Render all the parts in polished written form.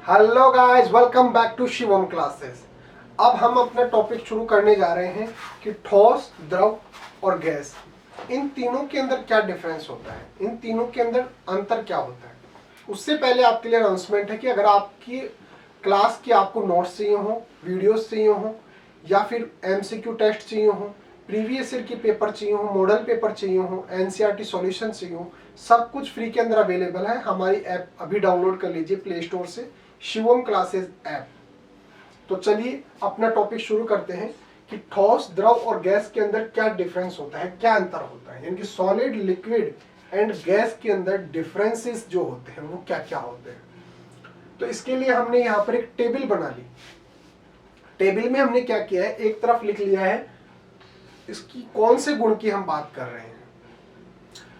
Hello guys, welcome back to Shivam classes. अब हम अपना टॉपिक शुरू करने जा रहे हैं कि ठोस, द्रव और गैस, इन तीनों के अंदर क्या डिफरेंस होता है, इन तीनों के अंदर अंतर क्या होता है। उससे पहले आपके लिए अनाउंसमेंट है कि अगर आपकी क्लास की आपको नोट्स चाहिए हो, वीडियोस चाहिए हो, या फिर एमसीक्यू टेस्ट चाहिए हो, प्रीवियस ईयर की पेपर चाहिए हो, मॉडल पेपर चाहिए हो, एनसीईआरटी सॉल्यूशन चाहिए हो, सब कुछ फ्री के अंदर अवेलेबल है। हमारी ऐप अभी डाउनलोड कर लीजिए प्ले स्टोर से, शिवम क्लासेस ऐप। तो चलिए अपना टॉपिक शुरू करते हैं कि ठोस, द्रव और गैस के अंदर क्या डिफरेंस होता है, क्या अंतर होता है, यानी कि सॉलिड, लिक्विड एंड गैस के अंदर डिफरेंसेस जो होते हैं वो क्या क्या होते हैं। तो इसके लिए हमने यहाँ पर एक टेबल बना ली। टेबल में हमने क्या किया है, एक तरफ लिख लिया है इसकी कौन से गुण की हम बात कर रहे हैं,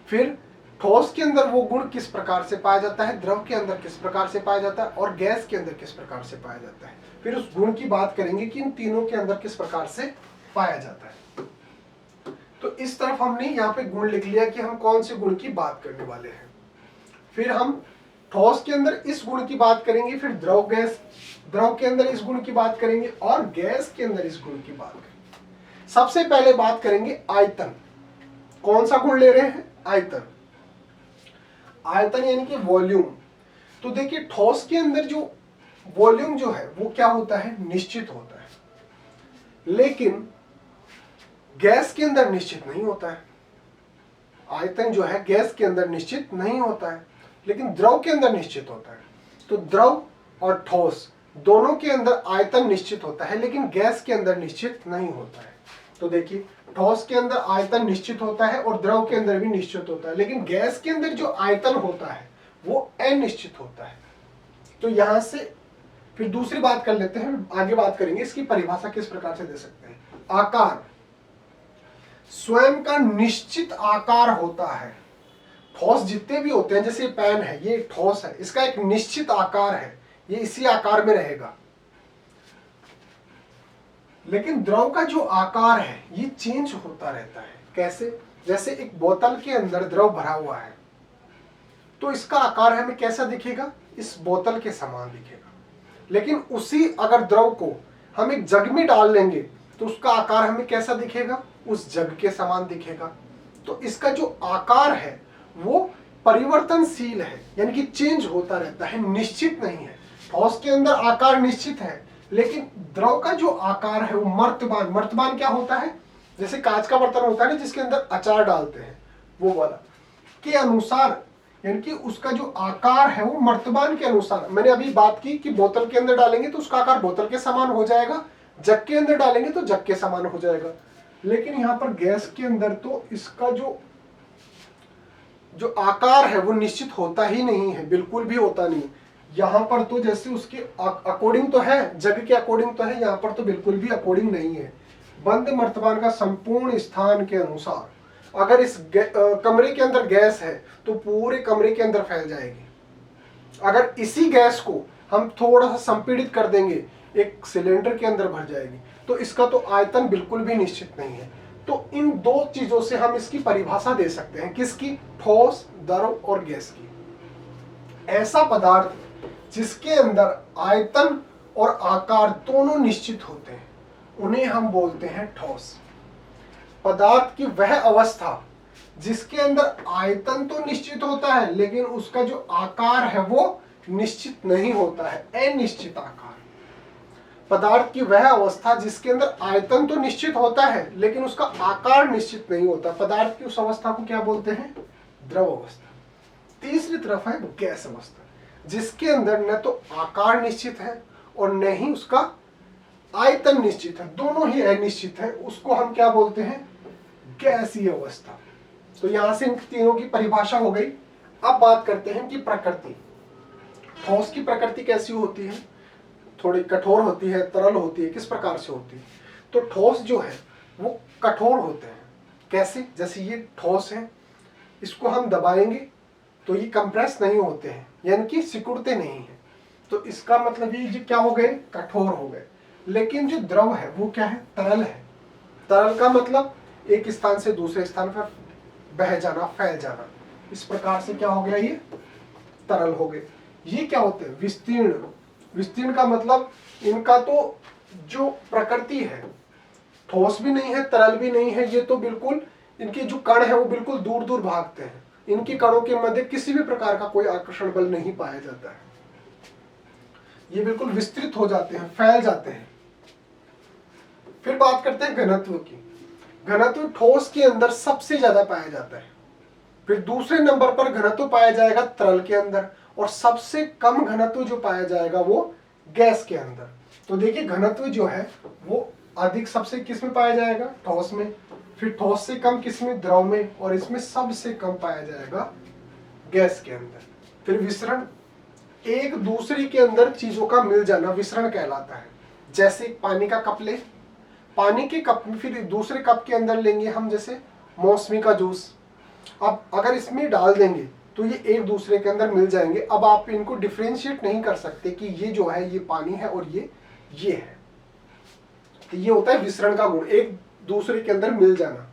फिर ठोस के अंदर वो गुण किस प्रकार से पाया जाता है, द्रव के अंदर किस प्रकार से पाया जाता है और गैस के अंदर किस प्रकार से पाया जाता है। फिर उस गुण की बात करेंगे कि इन तीनों के अंदर किस प्रकार से पाया जाता है। तो इस तरफ हमने यहाँ पे गुण लिख लिया कि हम कौन से गुण की बात करने वाले हैं। फिर हम ठोस के अंदर इस गुण की बात करेंगे, फिर द्रव के अंदर इस गुण की बात करेंगे और गैस के अंदर इस गुण की बात करेंगे। सबसे पहले बात करेंगे आयतन। कौन सा गुण ले रहे हैं? आयतन। आयतन यानी कि वॉल्यूम। तो देखिए ठोस के अंदर जो वॉल्यूम जो है वो क्या होता है, निश्चित होता है, लेकिन गैस के अंदर निश्चित नहीं होता है। आयतन जो है गैस के अंदर निश्चित नहीं होता है, लेकिन द्रव के अंदर निश्चित होता है। तो द्रव और ठोस दोनों के अंदर आयतन निश्चित होता है, लेकिन गैस के अंदर निश्चित नहीं होता है। तो देखिए ठोस के अंदर आयतन निश्चित होता है और द्रव के अंदर भी निश्चित होता है, लेकिन गैस के अंदर जो आयतन होता है वो अनिश्चित होता है। तो यहां से फिर दूसरी बात कर लेते हैं, आगे बात करेंगे इसकी परिभाषा किस प्रकार से दे सकते हैं। आकार, स्वयं का निश्चित आकार होता है। ठोस जितने भी होते हैं, जैसे पेन है, ये ठोस है, इसका एक निश्चित आकार है, ये इसी आकार में रहेगा। लेकिन द्रव का जो आकार है ये चेंज होता रहता है। कैसे? जैसे एक बोतल के अंदर द्रव भरा हुआ है तो इसका आकार हमें कैसा दिखेगा, इस बोतल के समान दिखेगा। लेकिन उसी अगर द्रव को हम एक जग में डाल लेंगे तो उसका आकार हमें कैसा दिखेगा, उस जग के समान दिखेगा। तो इसका जो आकार है वो परिवर्तनशील है, यानी कि चेंज होता रहता है, निश्चित नहीं है। ठोस के अंदर आकार निश्चित है, लेकिन द्रव का जो आकार है वो मर्तबान। मर्तबान क्या होता है? जैसे कांच का बर्तन होता है ना जिसके अंदर अचार डालते हैं, वो वाला के अनुसार, यानी कि उसका जो आकार है वो मर्तबान के अनुसार। मैंने अभी बात की कि बोतल के अंदर डालेंगे तो उसका आकार बोतल के समान हो जाएगा, जग के अंदर डालेंगे तो जग के समान हो जाएगा। लेकिन यहाँ पर गैस के अंदर तो इसका जो आकार है वो निश्चित होता ही नहीं है, बिल्कुल भी होता नहीं। यहाँ पर तो जैसे उसके अकॉर्डिंग तो है, जग के अकॉर्डिंग तो है, यहाँ पर तो बिल्कुल भी अकॉर्डिंग नहीं है। बंद मर्तबान का संपूर्ण स्थान के अनुसार अगर इस कमरे के अंदर गैस है तो पूरे कमरे के अंदर फैल जाएगी। अगर इसी गैस को हम थोड़ा सा संपीड़ित कर देंगे, एक सिलेंडर के अंदर भर जाएगी। तो इसका तो आयतन बिल्कुल भी निश्चित नहीं है। तो इन दो चीजों से हम इसकी परिभाषा दे सकते हैं, किसकी? ठोस, द्रव और गैस की। ऐसा पदार्थ जिसके अंदर आयतन और आकार दोनों निश्चित होते हैं उन्हें हम बोलते हैं ठोस। पदार्थ की वह अवस्था जिसके अंदर आयतन तो निश्चित होता है लेकिन उसका जो आकार है वो निश्चित नहीं होता है, अनिश्चित आकार। पदार्थ की वह अवस्था जिसके अंदर आयतन तो निश्चित होता है लेकिन उसका आकार निश्चित नहीं होता, पदार्थ की उस अवस्था को क्या बोलते हैं? द्रव अवस्था। तीसरी तरफ है गैस अवस्था, जिसके अंदर न तो आकार निश्चित है और न ही उसका आयतन निश्चित है, दोनों ही अनिश्चित है। उसको हम क्या बोलते हैं? गैसीय अवस्था। तो यहां से इन तीनों की परिभाषा हो गई। अब बात करते हैं कि प्रकृति। ठोस की प्रकृति कैसी होती है? थोड़ी कठोर होती है, तरल होती है। किस प्रकार से होती है? तो ठोस जो है वो कठोर होते हैं। कैसे? जैसे ये ठोस है, इसको हम दबाएंगे तो ये कंप्रेस नहीं होते हैं, यानी कि सिकुड़ते नहीं है। तो इसका मतलब ये क्या हो गए? कठोर हो गए। लेकिन जो द्रव है वो क्या है? तरल है। तरल का मतलब एक स्थान से दूसरे स्थान पर बह जाना, फैल जाना। इस प्रकार से क्या हो गया? ये तरल हो गए। ये क्या होते हैं? विस्तीर्ण विस्तीर्ण का मतलब इनका तो जो प्रकृति है, ठोस भी नहीं है, तरल भी नहीं है, ये तो बिल्कुल इनके जो कण है वो बिल्कुल दूर दूर भागते हैं। इनकी कणों के मध्य किसी भी प्रकार का कोई आकर्षण बल नहीं पाया जाता है। ये बिल्कुल विस्तृत हो जाते हैं, फैल जाते हैं। फिर बात करते हैं घनत्व की। घनत्व ठोस के अंदर सबसे ज्यादा पाया जाता है। फिर दूसरे नंबर पर घनत्व पाया जाएगा तरल के अंदर, और सबसे कम घनत्व जो पाया जाएगा वो गैस के अंदर। तो देखिए घनत्व जो है वो अधिक सबसे किस में पाया जाएगा, ठोस में। फिर ठोस से कम किस में, द्रव में, और इसमें सबसे कम पाया जाएगा गैस के अंदर। फिर विसरण, एक दूसरे के अंदर चीजों का मिल जाना विसरण कहलाता है। जैसे पानी का कप ले, पानी के कप में फिर दूसरे कप के अंदर लेंगे हम जैसे मौसमी का जूस। अब अगर इसमें डाल देंगे तो ये एक दूसरे के अंदर मिल जाएंगे। अब आप इनको डिफरेंशिएट नहीं कर सकते कि ये जो है ये पानी है और ये है। तो ये होता है विसरण का गुण, एक दूसरे के अंदर मिल जाना।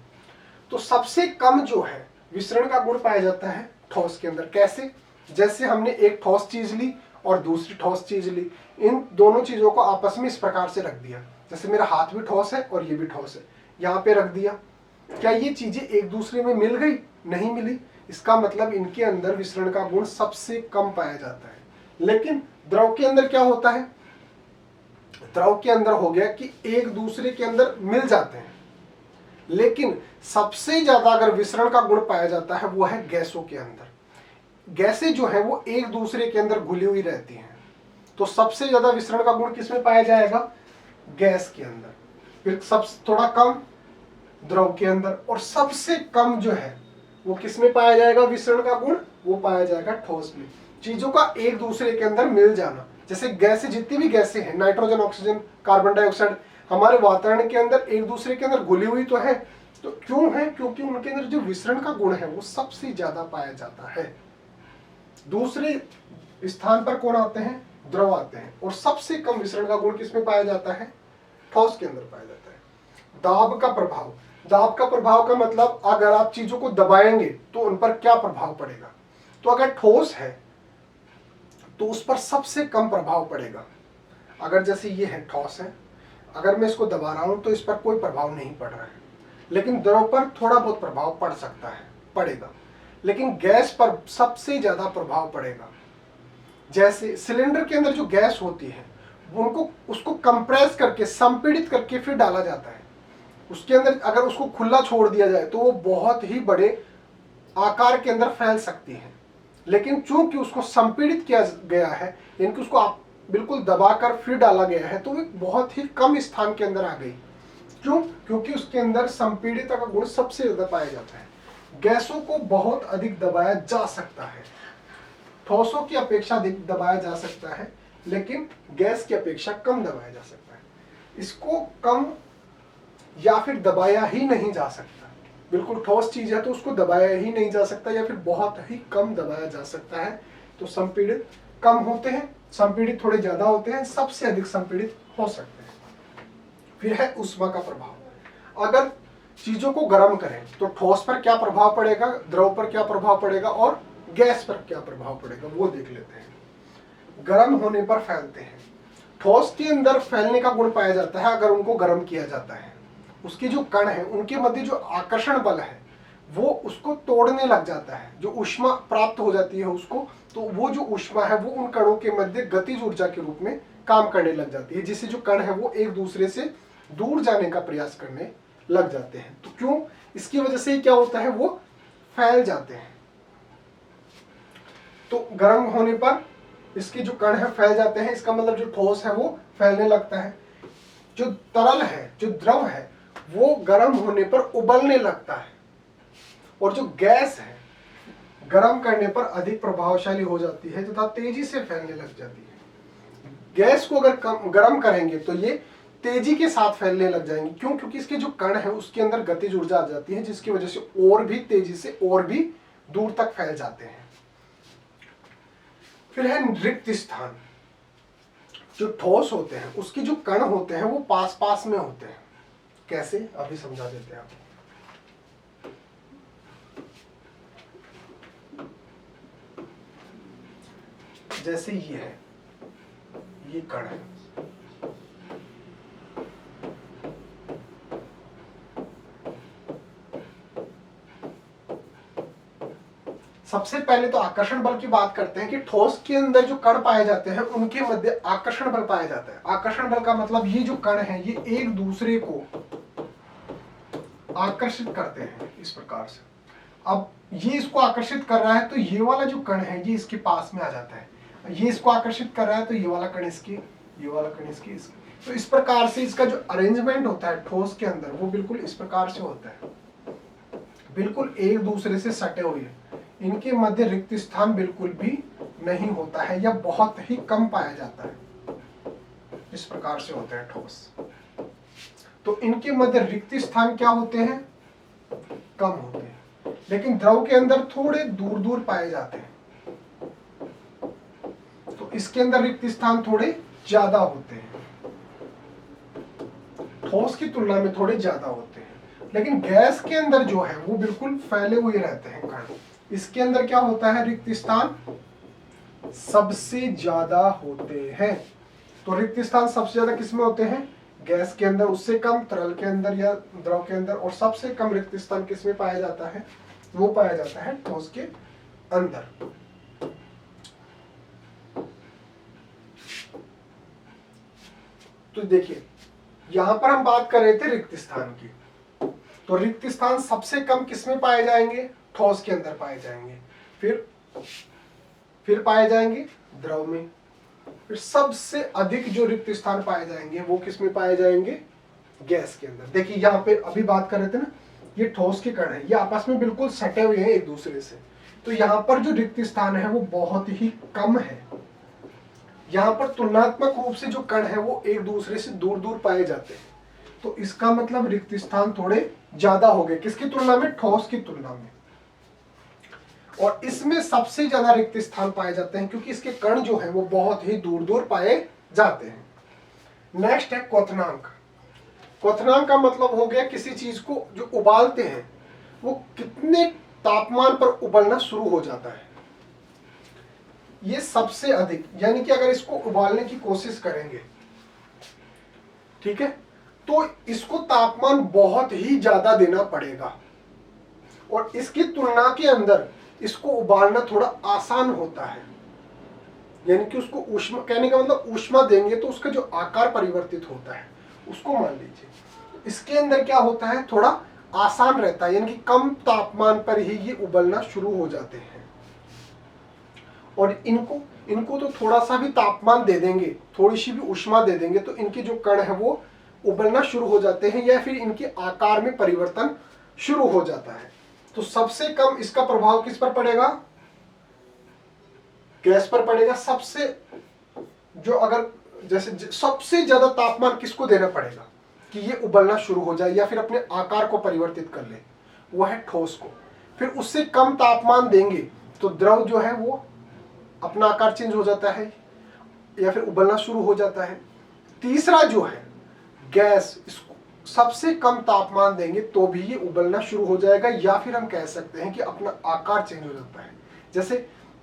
तो सबसे कम जो है विसरण का गुण पाया जाता है ठोस के अंदर। कैसे, जैसे हमने एक ठोस चीज ली और दूसरी ठोस चीज ली, इन दोनों चीजों को आपस में इस प्रकार से रख दिया। जैसे मेरा हाथ भी ठोस है और ये भी ठोस है, यहाँ पे रख दिया। क्या ये चीजें एक दूसरे में मिल गई? नहीं मिली। इसका मतलब इनके अंदर विसरण का गुण सबसे कम पाया जाता है। लेकिन द्रव के अंदर क्या होता है, द्रव के अंदर हो गया कि एक दूसरे के अंदर मिल जाते हैं। लेकिन सबसे ज्यादा अगर विसरण का गुण पाया जाता है वो है गैसों के अंदर। गैसें जो है वो एक दूसरे के अंदर घुली हुई रहती हैं। तो सबसे ज्यादा विसरण का गुण किसमें पाया जाएगा, गैस के अंदर। फिर सब थोड़ा कम द्रव के अंदर, और सबसे कम जो है वो किसमें पाया जाएगा विसरण का गुण, वो पाया जाएगा ठोस में। चीजों का एक दूसरे के अंदर मिल जाना। जैसे गैसें, जितनी भी गैसें हैं, नाइट्रोजन, ऑक्सीजन, कार्बन डाइऑक्साइड, हमारे वातावरण के अंदर एक दूसरे के अंदर घुली हुई तो है। तो क्यों है, क्योंकि उनके अंदर जो विसरण का गुण है वो सबसे ज्यादा पाया जाता है। दूसरे स्थान पर कौन आते हैं, द्रव आते हैं। और सबसे कम विसरण का गुण किसमें पाया जाता है, ठोस के अंदर पाया जाता है। दाब का प्रभाव, दाब का प्रभाव का मतलब अगर आप चीजों को दबाएंगे तो उन पर क्या प्रभाव पड़ेगा। तो अगर ठोस है तो उस पर सबसे कम प्रभाव पड़ेगा। अगर जैसे ये है, ठोस है, अगर मैं इसको दबा रहा हूं तो इस पर कोई प्रभाव नहीं पड़ रहा है। लेकिन द्रव पर थोड़ा बहुत प्रभाव पड़ सकता है, पड़ेगा। लेकिन गैस पर सबसे ज्यादा प्रभाव पड़ेगा। जैसे सिलेंडर के अंदर जो गैस होती है उनको उसको कंप्रेस करके, संपीड़ित करके फिर डाला जाता है। उसके अंदर अगर उसको खुला छोड़ दिया जाए तो वो बहुत ही बड़े आकार के अंदर फैल सकती है। लेकिन चूंकि उसको संपीड़ित किया गया है, यानी कि उसको आप बिल्कुल दबाकर फिर डाला गया है, तो वो बहुत ही कम स्थान के अंदर आ गई। क्यों? क्योंकि उसके अंदर संपीड़ितता का गुण सबसे ज्यादा पाया जाता है। गैसों को बहुत अधिक दबाया जा सकता है, ठोसों की अपेक्षा अधिक दबाया जा सकता है, लेकिन गैस की अपेक्षा कम दबाया जा सकता है। इसको कम या फिर दबाया ही नहीं जा सकता। बिल्कुल ठोस चीज है तो उसको दबाया ही नहीं जा सकता, या फिर बहुत ही कम दबाया जा सकता है। तो संपीड़ित कम होते हैं, संपीड़ित थोड़े ज्यादा होते हैं, सबसे अधिक संपीड़ित हो सकते हैं। फिर है ऊष्मा का प्रभाव। अगर चीजों को गर्म करें तो ठोस पर क्या प्रभाव पड़ेगा, द्रव पर क्या प्रभाव पड़ेगा और गैस पर क्या प्रभाव पड़ेगा, वो देख लेते हैं। गर्म होने पर फैलते हैं। ठोस के अंदर फैलने का गुण पाया जाता है अगर उनको गर्म किया जाता है। उसके जो कण है उनके मध्य जो आकर्षण बल है वो उसको तोड़ने लग जाता है। जो ऊष्मा प्राप्त हो जाती है उसको, तो वो जो ऊष्मा है वो उन कणों के मध्य गतिज ऊर्जा के रूप में काम करने लग जाती है, जिससे जो कण है वो एक दूसरे से दूर जाने का प्रयास करने लग जाते हैं। तो क्यों? इसकी वजह से क्या होता है, वो फैल जाते हैं। तो गर्म होने पर इसके जो कण है फैल जाते हैं। इसका मतलब जो ठोस है वो फैलने लगता है। जो तरल है, जो द्रव है, वो गर्म होने पर उबलने लगता है। और जो गैस है गर्म करने पर अधिक प्रभावशाली हो जाती है तथा तेजी से फैलने लग जाती है। गैस को अगर गर्म करेंगे तो ये तेजी के साथ फैलने लग जाएंगे। क्यों? क्योंकि इसके जो कण है उसके अंदर गतिज ऊर्जा आ जाती है, जिसकी वजह से और भी तेजी से और भी दूर तक फैल जाते हैं। फिर है रिक्त स्थान। जो ठोस होते हैं उसके जो कण होते हैं वो पास पास में होते हैं। कैसे, अभी समझा देते हैं आपको। जैसे ये है, ये कण है। सबसे पहले तो आकर्षण बल की बात करते हैं कि ठोस के अंदर जो कण पाए जाते हैं उनके मध्य आकर्षण बल पाया जाता है। आकर्षण बल का मतलब ये जो कण है ये एक दूसरे को आकर्षित करते हैं इस प्रकार से। अब ये इसको आकर्षित कर रहा है तो ये वाला जो कण है ये इसके पास में आ जाता है, ये इसको आकर्षित कर रहा है तो ये वाला कण इसकी, ये वाला कण इसकी। तो इस प्रकार से इसका जो अरेंजमेंट होता है ठोस के अंदर वो बिल्कुल इस प्रकार से होता है, बिल्कुल एक दूसरे से सटे हुए। इनके मध्य रिक्त स्थान बिल्कुल भी नहीं होता है या बहुत ही कम पाया जाता है। इस प्रकार से होते हैं ठोस। तो इनके मध्य रिक्त स्थान क्या होते हैं? कम होते हैं। लेकिन द्रव के अंदर थोड़े दूर दूर पाए जाते हैं, तो इसके अंदर रिक्त स्थान थोड़े ज्यादा होते हैं, ठोस की तुलना में थोड़े ज्यादा होते हैं। लेकिन गैस के अंदर जो है वो बिल्कुल फैले हुए रहते हैं कण। इसके अंदर क्या होता है? रिक्त स्थान सबसे ज्यादा होते हैं। तो रिक्त स्थान सबसे ज्यादा किसमें होते हैं? गैस के अंदर, उससे कम तरल के अंदर या द्रव के अंदर, और सबसे कम रिक्त स्थान किसमें पाया जाता है? वो पाया जाता है ठोस के अंदर। तो देखिए यहां पर हम बात कर रहे थे रिक्त स्थान की, तो रिक्त स्थान सबसे कम किसमें पाए जाएंगे? ठोस के अंदर पाए जाएंगे। फिर पाए जाएंगे द्रव में। फिर सबसे अधिक जो रिक्त स्थान पाए जाएंगे वो किसमें पाए जाएंगे? गैस के अंदर। देखिए यहाँ पे अभी बात कर रहे थे ना, ये ठोस के कण है, ये आपस में बिल्कुल सटे हुए हैं एक दूसरे से, तो यहाँ पर जो रिक्त स्थान है वो बहुत ही कम है। यहाँ पर तुलनात्मक रूप से जो कण है वो एक दूसरे से दूर दूर पाए जाते हैं, तो इसका मतलब रिक्त स्थान थोड़े ज्यादा हो गए। किसकी तुलना में? ठोस की तुलना में। और इसमें सबसे ज्यादा रिक्त स्थान पाए जाते हैं क्योंकि इसके कण जो है वो बहुत ही दूर दूर पाए जाते हैं। नेक्स्ट है क्वथनांक। क्वथनांक का मतलब हो गया किसी चीज को जो उबालते हैं वो कितने तापमान पर उबलना शुरू हो जाता है। ये सबसे अधिक, यानी कि अगर इसको उबालने की कोशिश करेंगे, ठीक है, तो इसको तापमान बहुत ही ज्यादा देना पड़ेगा, और इसकी तुलना के अंदर इसको उबालना थोड़ा आसान होता है। यानी कि उसको ऊष्मा, कहने का मतलब ऊष्मा देंगे तो उसका जो आकार परिवर्तित होता है उसको मान लीजिए, इसके अंदर क्या होता है? थोड़ा आसान रहता है, यानी कि कम तापमान पर ही ये उबलना शुरू हो जाते हैं। और इनको तो थोड़ा सा भी तापमान दे देंगे, थोड़ी सी भी ऊष्मा दे देंगे तो इनके जो कण है वो उबलना शुरू हो जाते हैं, या फिर इनके आकार में परिवर्तन शुरू हो जाता है। तो सबसे कम इसका प्रभाव किस पर पड़ेगा? गैस पर पड़ेगा। सबसे जो अगर जैसे सबसे ज्यादा तापमान किसको देना पड़ेगा कि ये उबलना शुरू हो जाए या फिर अपने आकार को परिवर्तित कर ले? वो है ठोस को। फिर उससे कम तापमान देंगे तो द्रव जो है वो अपना आकार चेंज हो जाता है या फिर उबलना शुरू हो जाता है। तीसरा जो है गैस, इसको सबसे कम तापमान देंगे तो भी ये उबलना शुरू हो जाएगा, या फिर हम कह सकते हैं कि अपना आकार चेंज हो जाता है। जैसे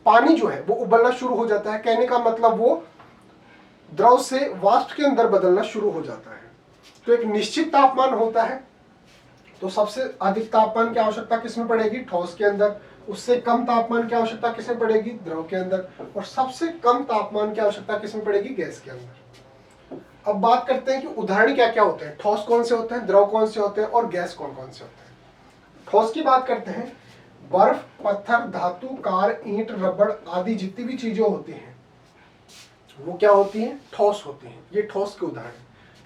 पानी जो है वो उबलना शुरू हो जाता है, कहने का मतलब वो द्रव से वाष्प के अंदर बदलना शुरू हो जाता है। तो एक निश्चित तापमान होता है, तो सबसे अधिक तापमान की आवश्यकता किसमें पड़ेगी? ठोस के अंदर। उससे कम तापमान की आवश्यकता किसमें पड़ेगी? द्रव के अंदर। और सबसे कम तापमान की आवश्यकता किसमें पड़ेगी? गैस के अंदर। अब बात करते हैं कि उदाहरण क्या क्या होते हैं। ठोस कौन से होते हैं, द्रव कौन से होते हैं, और गैस कौन कौन से होते हैं। ठोस की बात करते हैं, बर्फ, पत्थर, धातु, कार, ईंट, रबड़ आदि जितनी भी चीजें होती हैं वो क्या होती हैं? ठोस होती हैं। ये ठोस के उदाहरण।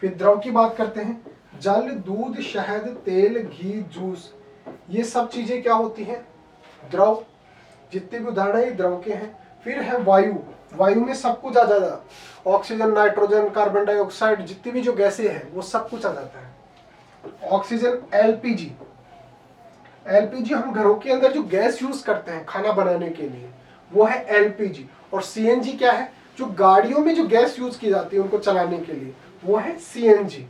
फिर द्रव की बात करते हैं, जल, दूध, शहद, तेल, घी, जूस, ये सब चीजें क्या होती हैं? द्रव। जितने भी उदाहरण है द्रव के हैं। फिर है वायु। वायु में सब कुछ आ जाता है, ऑक्सीजन, नाइट्रोजन, कार्बन डाइऑक्साइड, जितनी भी जो गैसें हैं वो सब कुछ आ जाता है। Oxygen, LPG. एलपीजी हम घरों के अंदर जो गैस यूज करते हैं खाना बनाने के लिए वो है एलपीजी। और सीएनजी क्या है? जो गाड़ियों में जो गैस यूज की जाती है उनको चलाने के लिए वो है सीएनजी।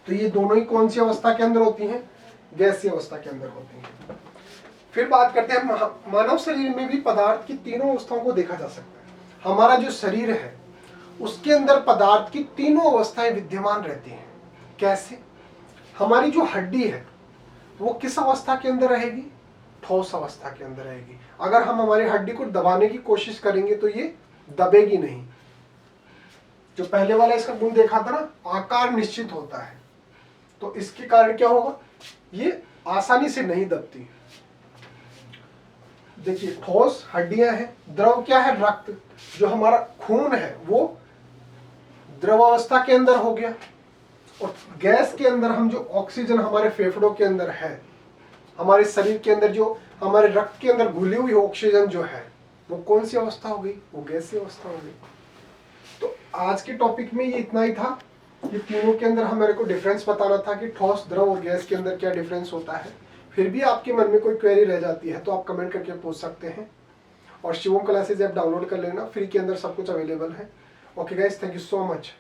तो ये दोनों ही कौन सी अवस्था के अंदर होती हैं? गैसीय अवस्था के अंदर होती हैं। फिर बात करते हैं मानव शरीर में भी पदार्थ की तीनों अवस्थाओं को देखा जा सकता है। हमारा जो शरीर है उसके अंदर पदार्थ की तीनों अवस्थाएं विद्यमान रहती हैं। कैसे? हमारी जो हड्डी है वो किस अवस्था के अंदर रहेगी? ठोस अवस्था के अंदर रहेगी। अगर हम हमारी हड्डी को दबाने की कोशिश करेंगे तो ये दबेगी नहीं। जो पहले वाला इसका गुण देखा था ना, आकार निश्चित होता है, तो इसके कारण क्या होगा, ये आसानी से नहीं दबती। देखिए ठोस हड्डियां हैं, द्रव क्या है, रक्त। जो हमारा खून है वो द्रव अवस्था के अंदर हो गया, और गैस के अंदर हम जो ऑक्सीजन हमारे फेफड़ों के अंदर है, हमारे शरीर के अंदर जो हमारे रक्त के अंदर घुली हुई ऑक्सीजन जो है वो कौन सी अवस्था हो गई, वो गैसीय अवस्था हो गई। तो आज के टॉपिक में ये इतना ही था। ये तीनों के अंदर हमारे को डिफरेंस बताना था कि ठोस, द्रव और गैस के अंदर क्या डिफरेंस होता है। फिर भी आपके मन में कोई क्वेरी रह जाती है तो आप कमेंट करके पूछ सकते हैं, और शिवम क्लासेज ऐप डाउनलोड कर लेना, फ्री के अंदर सब कुछ अवेलेबल है। Okay guys, thank you so much.